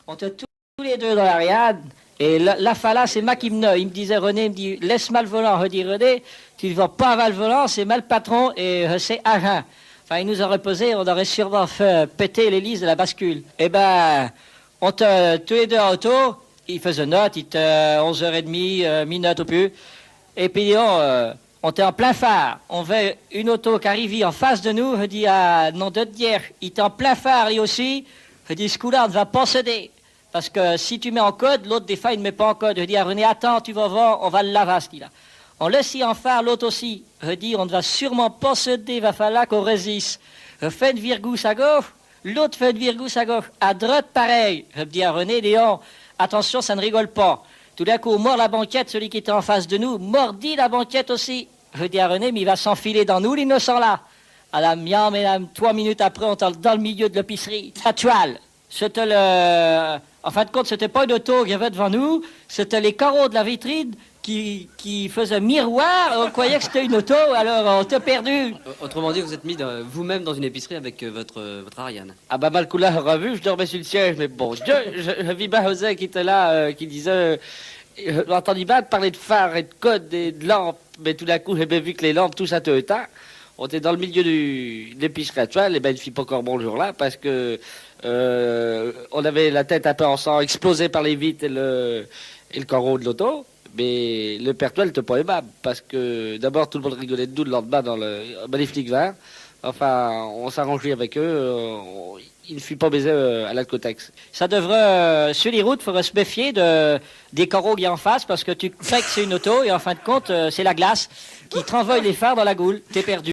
On était tous les deux dans l'Ariane. Et la fala, c'est moi qui me... Il me disait, René, il me dit, laisse-moi le volant. Je dis, René, tu ne vas pas avoir le volant, c'est mal le patron et c'est agent. Enfin, il nous a reposé, on aurait sûrement fait péter l'hélice de la bascule. Eh ben, on était tous les deux en auto, il faisait note, il était 11h30, mi-note au plus. Et puis, on était en plein phare. On avait une auto qui arrivait en face de nous, je dis, à nom de Dieu, il était en plein phare, lui aussi. Je dis, ce coup-là, on ne va pas céder. Parce que si tu mets en code, l'autre des fois, il ne met pas en code. Je dis à René, attends, tu vas voir, on va le laver, ce là. On laisse y en phare, l'autre aussi. Je dis, on ne va sûrement pas céder, il va falloir qu'on résiste. Je fais une virgousse à gauche, l'autre fait une virgousse à gauche. À droite, pareil. Je dis à René, Léon, attention, ça ne rigole pas. Tout d'un coup, on mord la banquette, celui qui était en face de nous, mordit la banquette aussi. Je dis à René, mais il va s'enfiler dans nous, l'innocent là. À la miam, mesdames, 3 minutes après, on est dans le milieu de l'épicerie. La toile. C'était le... En fin de compte, c'était pas une auto qu'il y avait devant nous, c'était les carreaux de la vitrine qui faisaient miroir. On croyait que c'était une auto, alors on t'a perdu. Autrement dit, vous êtes mis vous-même dans une épicerie avec votre Ariane. Ah bah mal coup là, revu, je dormais sur le siège, mais bon, je vis bien José qui était là, qui disait... J'ai entendu bien parler de phare et de code et de lampes, mais tout d'un coup, j'ai bien vu que les lampes, tout ça te éteint. On était dans le milieu de l'épicerie actuelle, et ben il ne fit pas encore bon le jour-là, parce que on avait la tête un peu en sang, explosée par les vitres et le carreau de l'auto. Mais le père Toile n'était pas aimable, parce que d'abord tout le monde rigolait de nous le lendemain dans le magnifique vin. Enfin, on s'arrangeait avec eux, il ne fut pas baisé à l'alcotex. Ça devrait, sur les routes, il faudrait se méfier des carreaux qui en face, parce que tu sais que c'est une auto, et en fin de compte, c'est la glace qui te renvoie les phares dans la goule. T'es perdu.